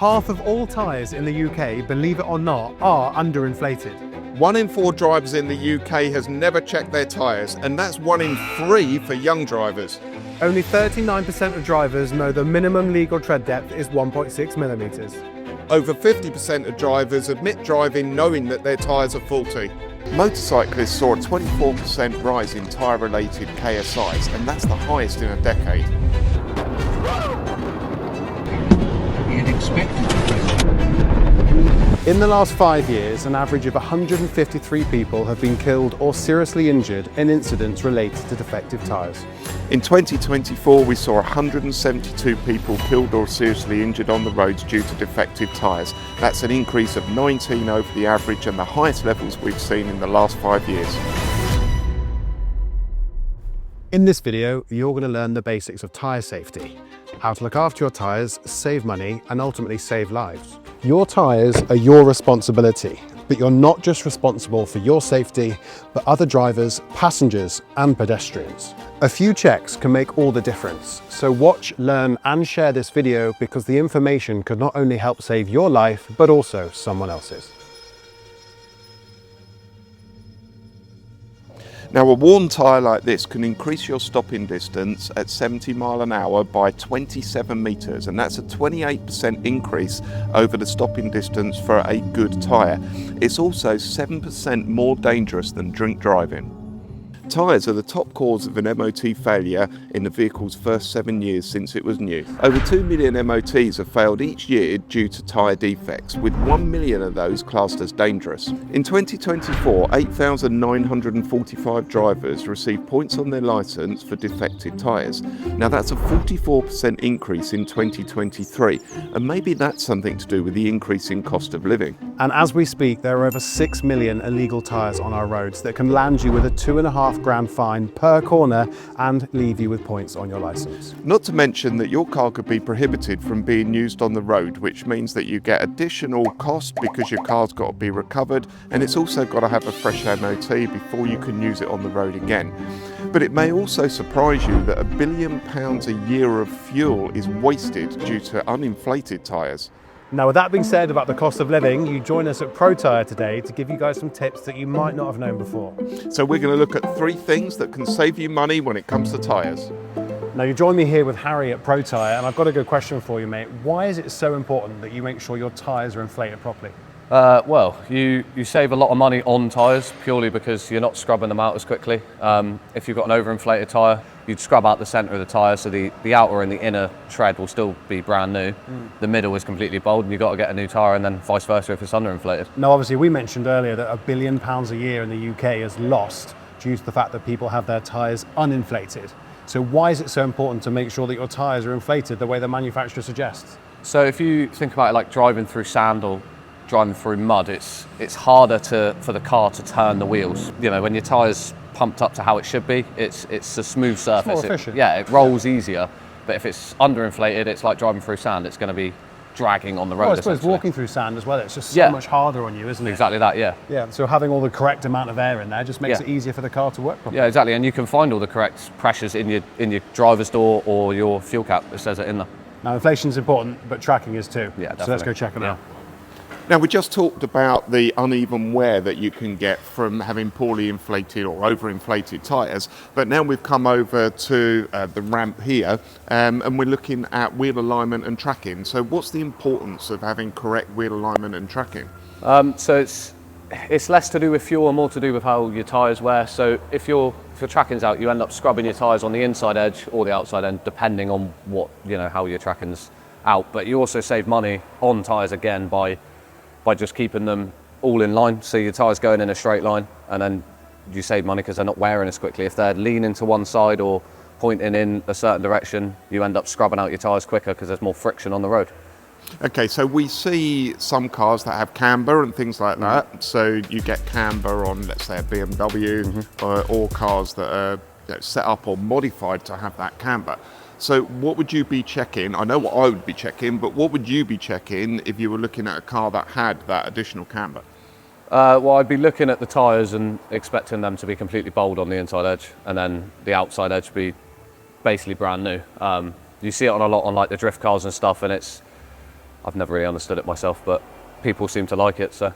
Half of all tyres in the UK, believe it or not, are underinflated. 1 in 4 drivers in the UK has never checked their tyres, and that's 1 in 3 for young drivers. Only 39% of drivers know the minimum legal tread depth is 1.6 millimetres. Over 50% of drivers admit driving knowing that their tyres are faulty. Motorcyclists saw a 24% rise in tyre-related KSIs, and that's the highest in a decade. He had expected the president. In the last 5 years, an average of 153 people have been killed or seriously injured in incidents related to defective tyres. In 2024, we saw 172 people killed or seriously injured on the roads due to defective tyres. That's an increase of 19 over the average and the highest levels we've seen in the last 5 years. In this video, you're going to learn the basics of tyre safety, how to look after your tyres, save money, and ultimately save lives. Your tyres are your responsibility, but you're not just responsible for your safety, but other drivers, passengers, and pedestrians. A few checks can make all the difference. So watch, learn, and share this video because the information could not only help save your life, but also someone else's. Now, a worn tyre like this can increase your stopping distance at 70 miles an hour by 27 metres, and that's a 28% increase over the stopping distance for a good tyre. It's also 7% more dangerous than drink driving. Tyres are the top cause of an MOT failure in the vehicle's first 7 years since it was new. Over 2 million MOTs have failed each year due to tyre defects, with 1 million of those classed as dangerous. In 2024, 8,945 drivers received points on their licence for defective tyres. Now that's a 44% increase in 2023, and maybe that's something to do with the increase in cost of living. And as we speak, there are over 6 million illegal tyres on our roads that can land you with a £2.5 grand fine per corner and leave you with points on your licence. Not to mention that your car could be prohibited from being used on the road, which means that you get additional cost because your car's got to be recovered, and it's also got to have a fresh MOT before you can use it on the road again. But it may also surprise you that £1 billion a year of fuel is wasted due to uninflated tyres. Now, with that being said about the cost of living, you join us at Pro Tyre today to give you guys some tips that you might not have known before. So we're going to look at 3 things that can save you money when it comes to tyres. Now, you join me here with Harry at Pro Tyre, and I've got a good question for you, mate. Why is it so important that you make sure your tyres are inflated properly? Well, you save a lot of money on tyres purely because you're not scrubbing them out as quickly. If you've got an overinflated tyre, you'd scrub out the centre of the tyre, so the outer and the inner tread will still be brand new. The middle is completely bald, and you've got to get a new tyre, and then vice versa if it's underinflated. Now, obviously, we mentioned earlier that £1 billion a year in the UK is lost due to the fact that people have their tyres uninflated. So why is it so important to make sure that your tyres are inflated the way the manufacturer suggests? So if you think about it like driving through sand or driving through mud, it's harder for the car to turn the wheels. You know, when your tyre's pumped up to how it should be, it's a smooth surface. It's more efficient. It rolls easier. But if it's underinflated, it's like driving through sand. It's going to be dragging on the road. Well, I suppose walking through sand as well, it's just so Yeah. much harder on you, isn't it? Exactly that, yeah. Yeah, so having all the correct amount of air in there just makes Yeah. it easier for the car to work properly. Yeah, exactly. And you can find all the correct pressures in your driver's door or your fuel cap that says it in there. Now, inflation's important, but tracking is too. Yeah, So let's go definitely. check it out. Now, we just talked about the uneven wear that you can get from having poorly inflated or overinflated tyres, but now we've come over to the ramp here and we're looking at wheel alignment and tracking. So what's the importance of having correct wheel alignment and tracking? So it's less to do with fuel and more to do with how your tyres wear. So if your tracking's out, you end up scrubbing your tyres on the inside edge or the outside end, depending on how your tracking's out. But you also save money on tyres again by just keeping them all in line. So your tyres going in a straight line, and then you save money because they're not wearing as quickly. If they're leaning to one side or pointing in a certain direction, you end up scrubbing out your tyres quicker because there's more friction on the road. Okay, so we see some cars that have camber and things like that. So you get camber on, let's say, a BMW or cars that are set up or modified to have that camber. So what would you be checking? I know what I would be checking, but what would you be checking if you were looking at a car that had that additional camber? Well, I'd be looking at the tyres and expecting them to be completely bald on the inside edge, and then the outside edge be basically brand new. You see it on a lot on like the drift cars and stuff, and I've never really understood it myself, but people seem to like it. So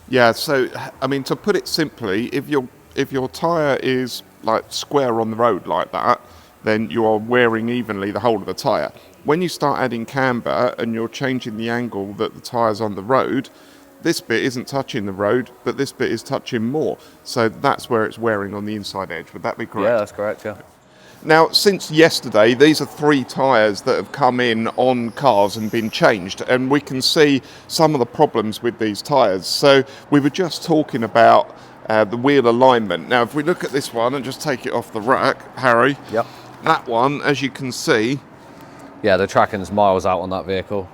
Yeah, so I mean, to put it simply, if your tyre is like square on the road like that, then you are wearing evenly the whole of the tyre. When you start adding camber and you're changing the angle that the tyre's on the road, this bit isn't touching the road, but this bit is touching more. So that's where it's wearing on the inside edge. Would that be correct? yeah, that's correct. Yeah. Now, since yesterday, these are 3 tyres that have come in on cars and been changed, and we can see some of the problems with these tyres. So we were just talking about the wheel alignment. Now, if we look at this one and just take it off the rack, Harry, Yep. that one, as you can see, Yeah, the tracking's miles out on that vehicle.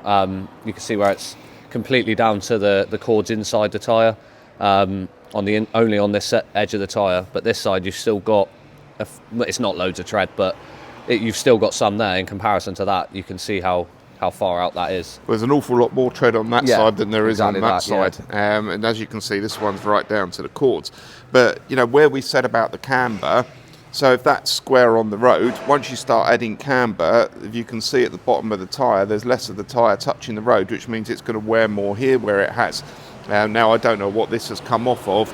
You can see where it's completely down to the cords inside the tyre, only on this edge of the tyre. But this side, you've still got, it's not loads of tread, but you've still got some there. In comparison to that, you can see how far out that is. there's an awful lot more tread on that Yeah, side than there is exactly on that that, side. And as you can see, this one's right down to the cords. But, you know, where we said about the camber, so if that's square on the road, once you start adding camber, if you can see at the bottom of the tyre, there's less of the tyre touching the road, which means it's going to wear more here where it has. Now, I don't know what this has come off of,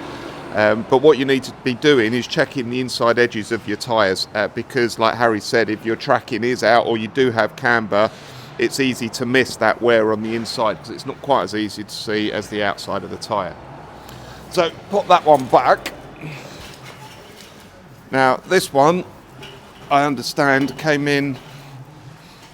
but what you need to be doing is checking the inside edges of your tyres, because, like Harry said, if your tracking is out or you do have camber, it's easy to miss that wear on the inside because it's not quite as easy to see as the outside of the tyre. So put that one back. Now this one, I understand, came in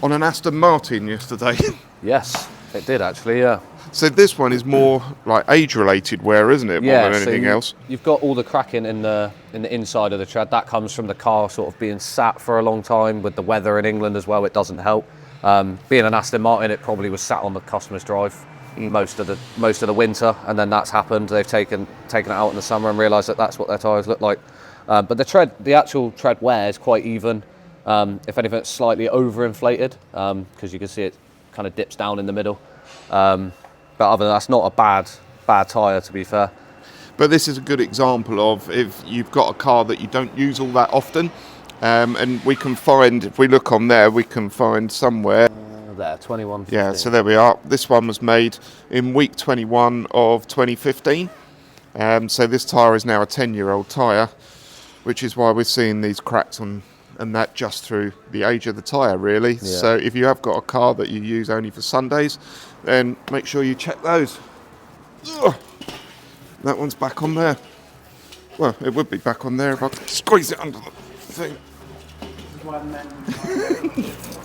on an Aston Martin yesterday. Yes, it did actually. Yeah. So this one is more like age-related wear, isn't it, more Yeah. than anything else? You've got all the cracking in the inside of the tread. That comes from the car sort of being sat for a long time. With the weather in England as well, it doesn't help. Being an Aston Martin, it probably was sat on the customer's drive most of the winter, and then that's happened. They've taken it out in the summer and realised that that's what their tyres look like. But the actual tread wear is quite even. If anything, it's slightly overinflated because you can see it kind of dips down in the middle. But other than that, it's not a bad tyre, to be fair. But this is a good example of if you've got a car that you don't use all that often, and we can find, if we look on there, we can find somewhere. There, 21. Yeah, so there we are. This one was made in week 21 of 2015. So this tyre is now a 10-year-old tyre, which is why we're seeing these cracks on, and that just through the age of the tyre, really. Yeah. So if you have got a car that you use only for Sundays, then make sure you check those. Ugh. That one's back on there. Well, it would be back on there if I could squeeze it under the thing.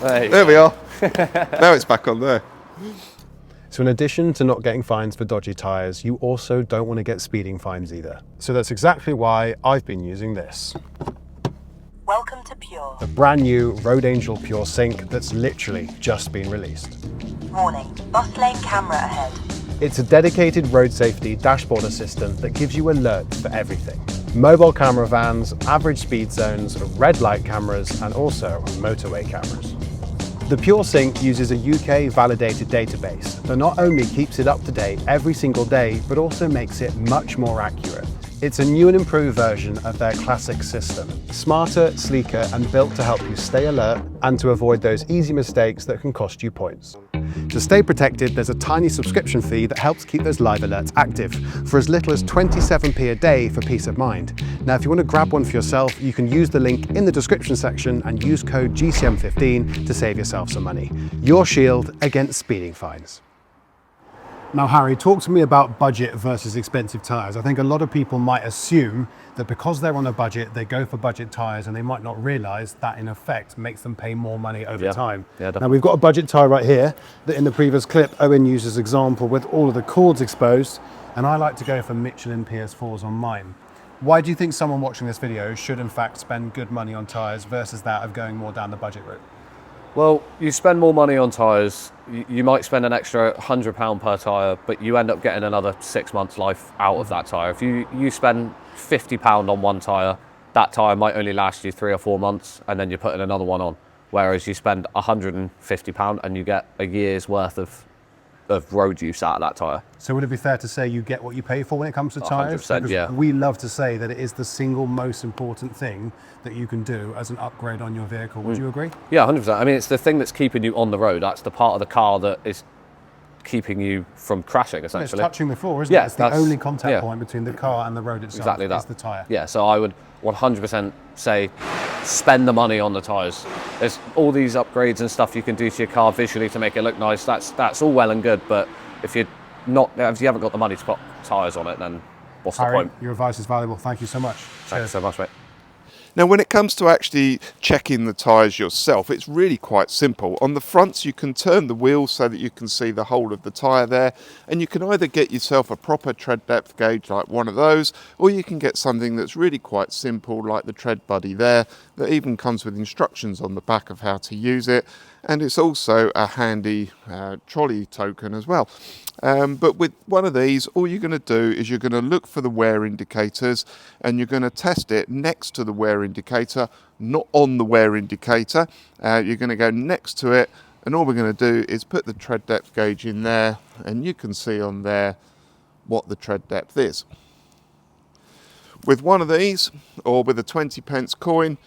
There we are. Now it's back on there. So in addition to not getting fines for dodgy tyres, you also don't want to get speeding fines either. So that's exactly why I've been using this. Welcome to Pure. The brand new Road Angel Pure Sync that's literally just been released. Warning, bus lane camera ahead. It's a dedicated road safety dashboard assistant that gives you alerts for everything. Mobile camera vans, average speed zones, red light cameras, and also motorway cameras. The Pure Sync uses a UK validated database that not only keeps it up to date every single day, but also makes it much more accurate. It's a new and improved version of their classic system. Smarter, sleeker, and built to help you stay alert and to avoid those easy mistakes that can cost you points. To stay protected, there's a tiny subscription fee that helps keep those live alerts active for as little as 27p a day for peace of mind. Now, if you want to grab one for yourself, you can use the link in the description section and use code GCM15 to save yourself some money. Your shield against speeding fines. Now, Harry, talk to me about budget versus expensive tyres. I think a lot of people might assume that because they're on a budget, they go for budget tyres, and they might not realise that in effect makes them pay more money over time. Yeah, now, definitely. we've got a budget tyre right here that in the previous clip, Owen used as example with all of the cords exposed, and I like to go for Michelin PS4s on mine. Why do you think someone watching this video should in fact spend good money on tyres versus that of going more down the budget route? Well, you spend more money on tyres, you might spend an extra £100 per tyre, but you end up getting another 6 months life out of that tyre. If you spend £50 on one tyre, that tyre might only last you 3 or 4 months, and then you're putting another one on. Whereas you spend £150 and you get a year's worth of road use out of that tyre. So would it be fair to say you get what you pay for when it comes to tyres? 100%, Because yeah. we love to say that it is the single most important thing that you can do as an upgrade on your vehicle. Would you agree? Yeah, 100%. I mean, it's the thing that's keeping you on the road. That's the part of the car that is keeping you from crashing, It's essentially. touching the floor, isn't Yeah, it? It's the that's- only contact yeah. point between the car and the road itself. Exactly that. Is the tyre. Yeah, so I would 100% say spend the money on the tyres. There's all these upgrades and stuff you can do to your car visually to make it look nice. That's all well and good, but if you haven't got the money to put tyres on it, then what's the Harry, point? your advice is valuable. Thank you so much. Thanks so much, mate. Now, when it comes to actually checking the tyres yourself, it's really quite simple. On the fronts, you can turn the wheel so that you can see the whole of the tyre there, and you can either get yourself a proper tread depth gauge like one of those, or you can get something that's really quite simple like the Tread Buddy there, that even comes with instructions on the back of how to use it, and it's also a handy trolley token as well. But with one of these, all you're going to do is you're going to look for the wear indicators, and you're going to test it next to the wear indicator, not on the wear indicator. You're going to go next to it, and all we're going to do is put the tread depth gauge in there, and you can see on there what the tread depth is. With one of these, or with a 20p coin,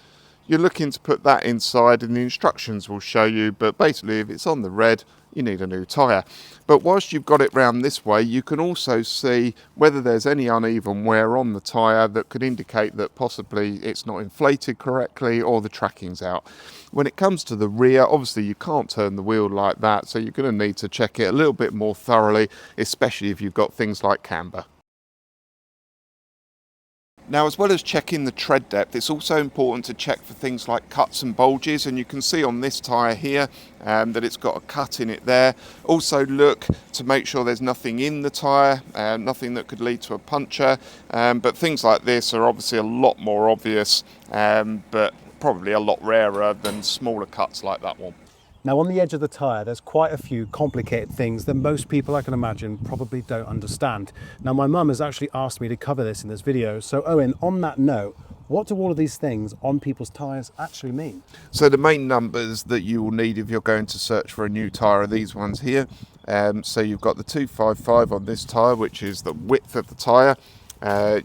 you're looking to put that inside, and the instructions will show you, but basically if it's on the red, you need a new tyre. But whilst you've got it round this way, you can also see whether there's any uneven wear on the tyre that could indicate that possibly it's not inflated correctly or the tracking's out. When it comes to the rear, obviously you can't turn the wheel like that, so you're going to need to check it a little bit more thoroughly, especially if you've got things like camber. Now, as well as checking the tread depth, it's also important to check for things like cuts and bulges, and you can see on this tyre here that it's got a cut in it there. Also look to make sure there's nothing in the tyre, nothing that could lead to a puncture, but things like this are obviously a lot more obvious, but probably a lot rarer than smaller cuts like that one. Now, on the edge of the tyre, there's quite a few complicated things that most people, I can imagine, probably don't understand. Now, my mum has actually asked me to cover this in this video. So, Owen, on that note, what do all of these things on people's tyres actually mean? So the main numbers that you will need if you're going to search for a new tyre are these ones here. So you've got the 255 on this tyre, which is the width of the tyre.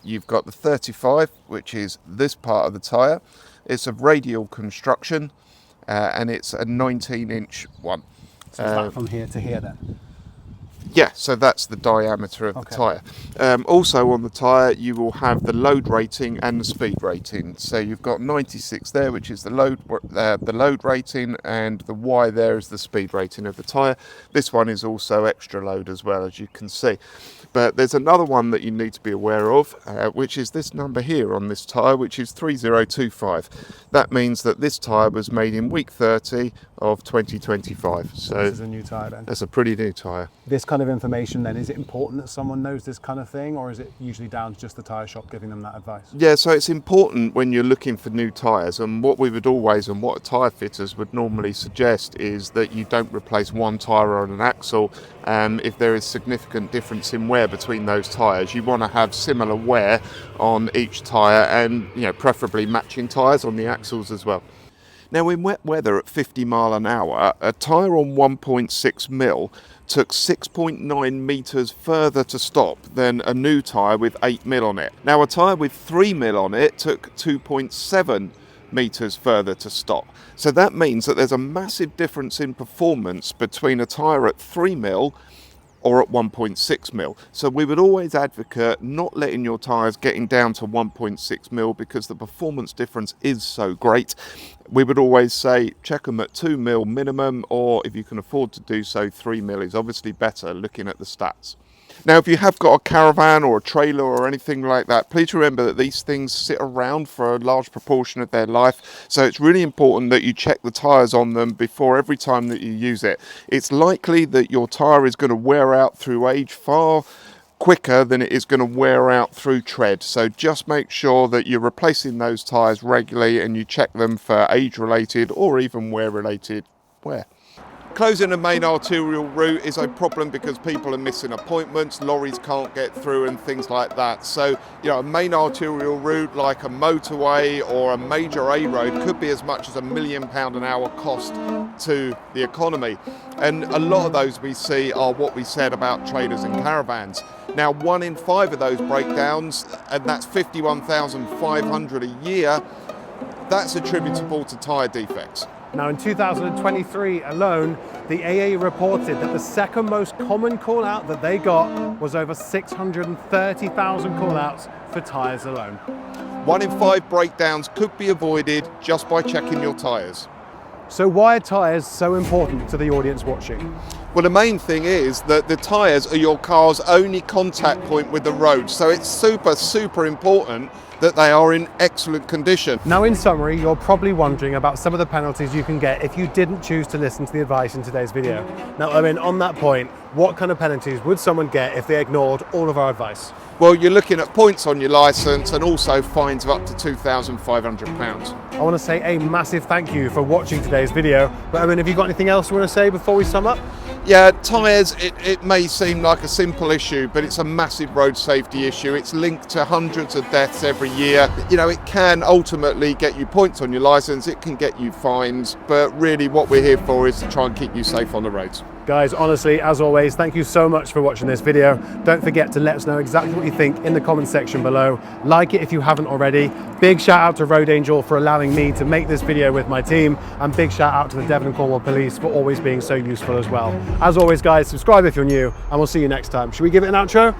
You've got the 35, which is this part of the tyre. It's of radial construction. And it's a 19-inch one. So is that from here to here then? Yeah, so that's the diameter of the tyre. Also on the tyre, you will have the load rating and the speed rating. So you've got 96 there, which is the load rating, and the Y there is the speed rating of the tyre. This one is also extra load as well, as you can see. But there's another one that you need to be aware of, which is this number here on this tyre, which is 3025. That means that this tyre was made in week 30 of 2025. So this is a new tyre then? That's a pretty new tyre. This kind of information then, is it important that someone knows this kind of thing, or is it usually down to just the tyre shop giving them that advice? Yeah, so it's important when you're looking for new tyres, and what we would always, and what tyre fitters would normally suggest, is that you don't replace one tyre on an axle if there is significant difference in wear between those tyres. You want to have similar wear on each tyre, and preferably matching tyres on the axles as well. Now, in wet weather at 50 mile an hour, a tyre on 1.6 mil took 6.9 metres further to stop than a new tyre with 8 mil on it. Now, a tyre with 3 mil on it took 2.7 metres further to stop. So that means that there's a massive difference in performance between a tyre at 3 mil or at 1.6 mil. So we would always advocate not letting your tyres getting down to 1.6 mil because the performance difference is so great. We would always say check them at 2 mil minimum, or if you can afford to do so, 3 mil is obviously better looking at the stats. Now, if you have got a caravan or a trailer or anything like that, please remember that these things sit around for a large proportion of their life. So it's really important that you check the tyres on them before every time that you use it. It's likely that your tyre is going to wear out through age far quicker than it is going to wear out through tread. So just make sure that you're replacing those tyres regularly and you check them for age-related or even wear-related wear. Closing the main arterial route is a problem because people are missing appointments, lorries can't get through and things like that. So, a main arterial route like a motorway or a major A road could be as much as £1 million an hour cost to the economy. And a lot of those we see are what we said about trailers and caravans. Now, 1 in 5 of those breakdowns, and that's 51,500 a year, that's attributable to tyre defects. Now in 2023 alone, the AA reported that the second most common call out that they got was over 630,000 call outs for tyres alone. 1 in 5 breakdowns could be avoided just by checking your tyres. So why are tyres so important to the audience watching? Well, the main thing is that the tyres are your car's only contact point with the road, so it's super important that they are in excellent condition. Now in summary, you're probably wondering about some of the penalties you can get if you didn't choose to listen to the advice in today's video. Now Owen, on that point, what kind of penalties would someone get if they ignored all of our advice? Well, you're looking at points on your licence and also fines of up to £2,500. I want to say a massive thank you for watching today's video. But Owen, have you got anything else you want to say before we sum up? Yeah, tyres, it may seem like a simple issue, but it's a massive road safety issue. It's linked to hundreds of deaths every year. You know, it can ultimately get you points on your licence, it can get you fines, but really what we're here for is to try and keep you safe on the roads. Guys, honestly, as always, thank you so much for watching this video. Don't forget to let us know exactly what you think in the comment section below. Like it if you haven't already. Big shout out to Road Angel for allowing me to make this video with my team, and big shout out to the Devon Cornwall Police for always being so useful as well. As always, guys, subscribe if you're new, and we'll see you next time. Should we give it an outro?